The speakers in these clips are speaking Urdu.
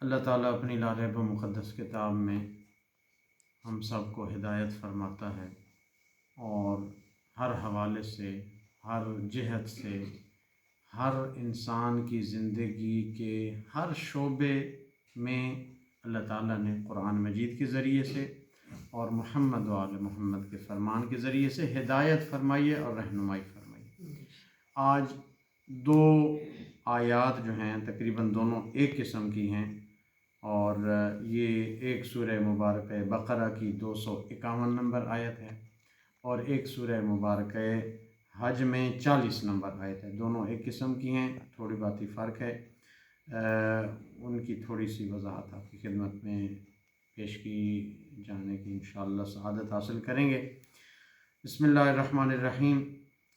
اللہ تعالیٰ اپنی لاریب و مقدس کتاب میں ہم سب کو ہدایت فرماتا ہے اور ہر حوالے سے، ہر جہت سے، ہر انسان کی زندگی کے ہر شعبے میں اللہ تعالیٰ نے قرآن مجید کے ذریعے سے اور محمد و آل محمد کے فرمان کے ذریعے سے ہدایت فرمائی ہے اور رہنمائی فرمائی۔ آج دو آیات جو ہیں تقریباً دونوں ایک قسم کی ہیں، اور یہ ایک سورہ مبارکہ بقرہ کی 251 نمبر آیت ہے اور ایک سورہ مبارکہ حج میں 40 نمبر آیت ہے۔ دونوں ایک قسم کی ہیں، تھوڑی بات ہی فرق ہے۔ ان کی تھوڑی سی وضاحت آپ کی خدمت میں پیش کی جانے کی انشاءاللہ سعادت حاصل کریں گے۔ بسم اللہ الرحمن الرحیم۔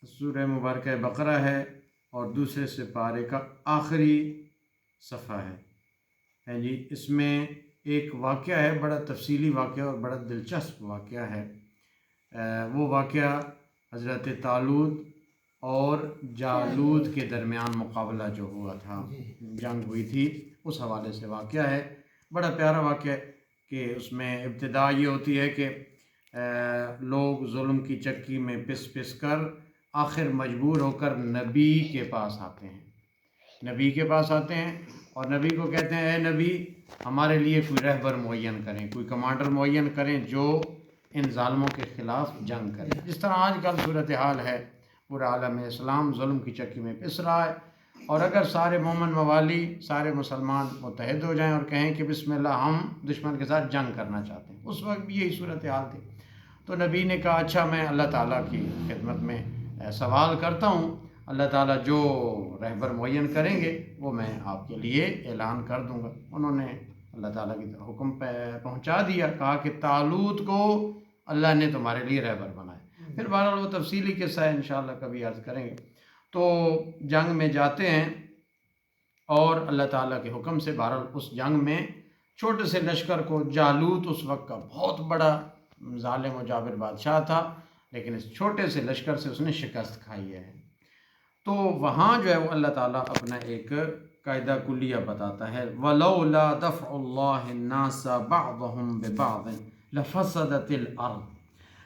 سورہ مبارکہ بقرہ ہے اور دوسرے سپارے کا آخری صفحہ ہے جی۔ اس میں ایک واقعہ ہے، بڑا تفصیلی واقعہ اور بڑا دلچسپ واقعہ ہے۔ وہ واقعہ حضرت طالوت اور جالوت کے درمیان مقابلہ جو ہوا تھا، جنگ ہوئی تھی، اس حوالے سے واقعہ ہے۔ بڑا پیارا واقعہ ہے کہ اس میں ابتدا یہ ہوتی ہے کہ لوگ ظلم کی چکی میں پس پس کر آخر مجبور ہو کر نبی کے پاس آتے ہیں، نبی کے پاس آتے ہیں اور نبی کو کہتے ہیں اے نبی ہمارے لیے کوئی رہبر معین کریں، کوئی کمانڈر معین کریں جو ان ظالموں کے خلاف جنگ کرے۔ جس طرح آج کل صورتحال ہے، پورا عالم اسلام ظلم کی چکی میں پس رہا ہے، اور اگر سارے مومن موالی، سارے مسلمان متحد ہو جائیں اور کہیں کہ بسم اللہ ہم دشمن کے ساتھ جنگ کرنا چاہتے ہیں، اس وقت بھی یہی صورتحال تھی۔ تو نبی نے کہا اچھا میں اللہ تعالیٰ کی خدمت میں سوال کرتا ہوں، اللہ تعالیٰ جو رہبر معین کریں گے وہ میں آپ کے لیے اعلان کر دوں گا۔ انہوں نے اللہ تعالیٰ کی حکم پہنچا دیا، کہا کہ طالوت کو اللہ نے تمہارے لیے رہبر بنایا۔ پھر بہرحال وہ تفصیلی قصہ ہے، انشاءاللہ کبھی عرض کریں گے۔ تو جنگ میں جاتے ہیں اور اللہ تعالیٰ کے حکم سے بہرحال اس جنگ میں چھوٹے سے لشکر کو، جالوت اس وقت کا بہت بڑا ظالم و جابر بادشاہ تھا، لیکن اس چھوٹے سے لشکر سے اس نے شکست کھائی ہے۔ تو وہاں جو ہے وہ اللہ تعالیٰ اپنا ایک قاعدہ کلیہ بتاتا ہے، وَلَوْلَا دَفْعُ اللَّهِ النَّاسَ بَعْضَهُمْ بِبَعْضٍ لَفَسَدَتِ الْأَرْضُ،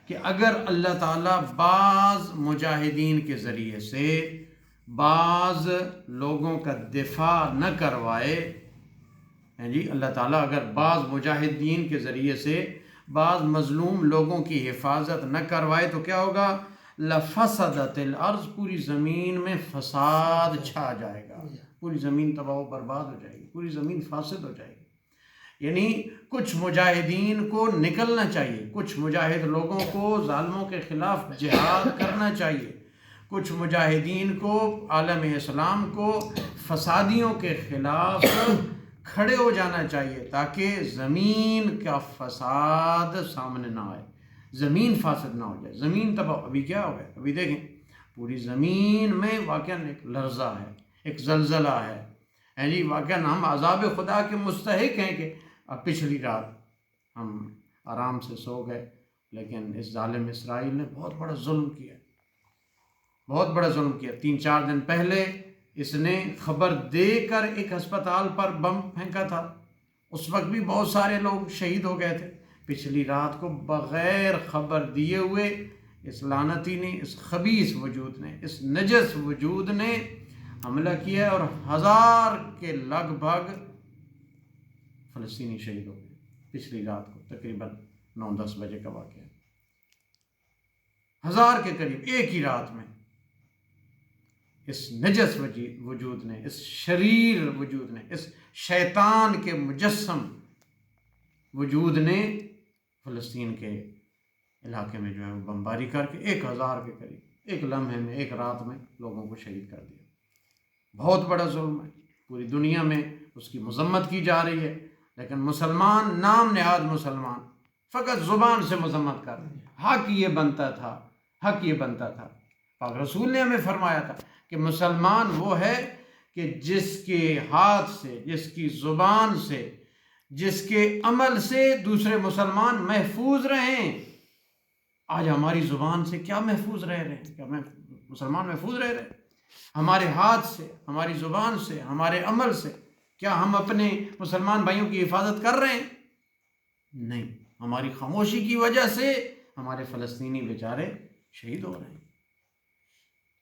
کہ اگر اللہ تعالیٰ بعض مجاہدین کے ذریعے سے بعض لوگوں کا دفاع نہ کروائے، جی اللہ تعالیٰ اگر بعض مجاہدین کے ذریعے سے بعض مظلوم لوگوں کی حفاظت نہ کروائے تو کیا ہوگا؟ لفسدت الارض، پوری زمین میں فساد چھا جائے گا، پوری زمین تباہ و برباد ہو جائے گی، پوری زمین فاسد ہو جائے گی۔ یعنی کچھ مجاہدین کو نکلنا چاہیے، کچھ مجاہد لوگوں کو ظالموں کے خلاف جہاد کرنا چاہیے، کچھ مجاہدین کو، عالم اسلام کو فسادیوں کے خلاف کھڑے ہو جانا چاہیے تاکہ زمین کا فساد سامنے نہ آئے، زمین فاسد نہ ہو جائے، زمین تباہ۔ ابھی کیا ہو گیا؟ ابھی دیکھیں پوری زمین میں واقعاً ایک لرزہ ہے، ایک زلزلہ ہے جی، واقعاً ہم عذاب خدا کے مستحق ہیں کہ اب پچھلی رات ہم آرام سے سو گئے، لیکن اس ظالم اسرائیل نے بہت بڑا ظلم کیا، بہت بڑا ظلم کیا۔ 3-4 دن پہلے اس نے خبر دے کر ایک ہسپتال پر بم پھینکا تھا، اس وقت بھی بہت سارے لوگ شہید ہو گئے تھے۔ پچھلی رات کو بغیر خبر دیے ہوئے اس لعنتی نے، اس خبیث وجود نے، اس نجس وجود نے حملہ کیا اور 1000 کے لگ بھگ فلسطینی شہید ہو گئے۔ پچھلی رات کو تقریباً 9-10 بجے کا واقعہ، 1000 کے قریب ایک ہی رات میں اس نجس وجود نے، اس شریر وجود نے، اس شیطان کے مجسم وجود نے فلسطین کے علاقے میں جو ہے وہ بمباری کر کے 1000 کے قریب ایک لمحے میں، ایک رات میں لوگوں کو شہید کر دیا۔ بہت بڑا ظلم ہے، پوری دنیا میں اس کی مذمت کی جا رہی ہے، لیکن مسلمان، نام نہاد مسلمان، فقط زبان سے مذمت کر رہے ہیں۔ حق یہ بنتا تھا، حق یہ بنتا تھا، پاک رسول نے ہمیں فرمایا تھا کہ مسلمان وہ ہے کہ جس کے ہاتھ سے، جس کی زبان سے، جس کے عمل سے دوسرے مسلمان محفوظ رہیں۔ آج ہماری زبان سے کیا محفوظ رہ رہے ہیں؟ کیا مسلمان محفوظ رہ رہے ہیں؟ ہمارے ہاتھ سے، ہماری زبان سے، ہمارے عمل سے کیا ہم اپنے مسلمان بھائیوں کی حفاظت کر رہے ہیں؟ نہیں، ہماری خاموشی کی وجہ سے ہمارے فلسطینی بیچارے شہید ہو رہے ہیں،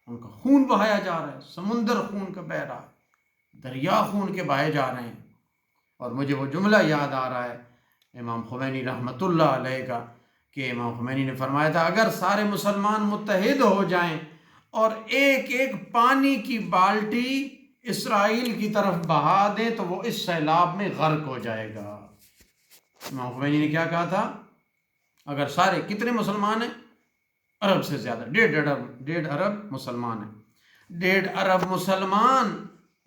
ان کا خون بہایا جا رہا ہے، سمندر خون کا بہہ رہا ہے، دریا خون کے بہائے جا رہے ہیں۔ اور مجھے وہ جملہ یاد آ رہا ہے امام خمینی رحمۃ اللہ علیہ کا، کہ امام خمینی نے فرمایا تھا اگر سارے مسلمان متحد ہو جائیں اور ایک ایک پانی کی بالٹی اسرائیل کی طرف بہا دیں تو وہ اس سیلاب میں غرق ہو جائے گا۔ امام خمینی نے کیا کہا تھا؟ اگر سارے کتنے مسلمان ہیں؟ ارب سے زیادہ، 1.5 ارب مسلمان ہیں، 1.5 ارب مسلمان۔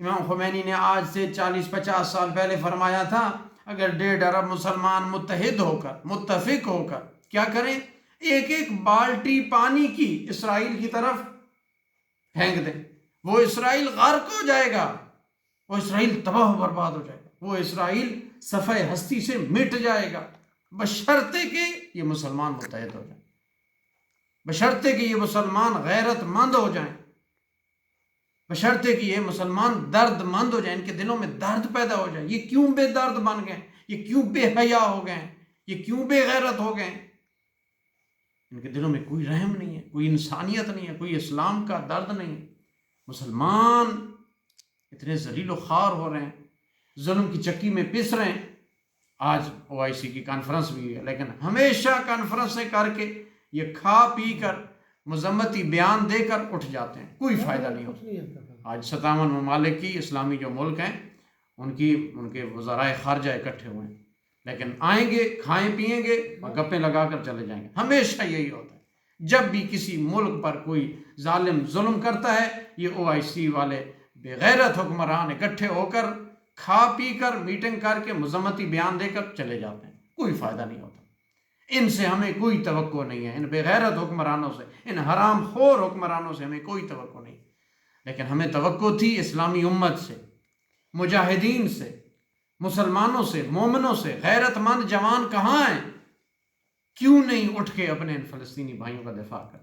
امام خمینی نے آج سے 40-50 سال پہلے فرمایا تھا اگر 1.5 ارب مسلمان متحد ہو کر، متفق ہو کر کیا کریں؟ ایک ایک بالٹی پانی کی اسرائیل کی طرف پھینک دیں، وہ اسرائیل غرق ہو جائے گا، وہ اسرائیل تباہ و برباد ہو جائے گا، وہ اسرائیل صفحہ ہستی سے مٹ جائے گا، بشرطے کہ یہ مسلمان متحد ہو جائیں، بشرطے کہ یہ مسلمان غیرت مند ہو جائیں، بشرطے کہ یہ مسلمان درد مند ہو جائیں، ان کے دلوں میں درد پیدا ہو جائے۔ یہ کیوں بے درد بن گئے؟ یہ کیوں بے حیا ہو گئے؟ یہ کیوں بے غیرت ہو گئے؟ ان کے دلوں میں کوئی رحم نہیں ہے، کوئی انسانیت نہیں ہے، کوئی اسلام کا درد نہیں ہے۔ مسلمان اتنے ذلیل و خوار ہو رہے ہیں، ظلم کی چکی میں پس رہے ہیں۔ آج OIC کی کانفرنس بھی ہے، لیکن ہمیشہ کانفرنسیں کر کے یہ کھا پی کر مذمتی بیان دے کر اٹھ جاتے ہیں، کوئی فائدہ نہیں ہوتا۔ آج 57 ممالک کی اسلامی جو ملک ہیں ان کے وزرائے خارجہ اکٹھے ہوئے ہیں، لیکن آئیں گے، کھائیں پیئیں گے اور گپیں لگا کر چلے جائیں گے۔ ہمیشہ یہی ہوتا ہے، جب بھی کسی ملک پر کوئی ظالم ظلم کرتا ہے یہ OIC والے بے غیرت حکمران اکٹھے ہو کر کھا پی کر میٹنگ کر کے مذمتی بیان دے کر چلے جاتے ہیں، کوئی فائدہ نہیں ہوتا۔ ان سے ہمیں کوئی توقع نہیں ہے، ان بے غیرت حکمرانوں سے، ان حرام خور حکمرانوں سے ہمیں کوئی توقع نہیں، لیکن ہمیں توقع تھی اسلامی امت سے، مجاہدین سے، مسلمانوں سے، مومنوں سے۔ غیرت مند جوان کہاں ہیں؟ کیوں نہیں اٹھ کے اپنے ان فلسطینی بھائیوں کا دفاع کرتے؟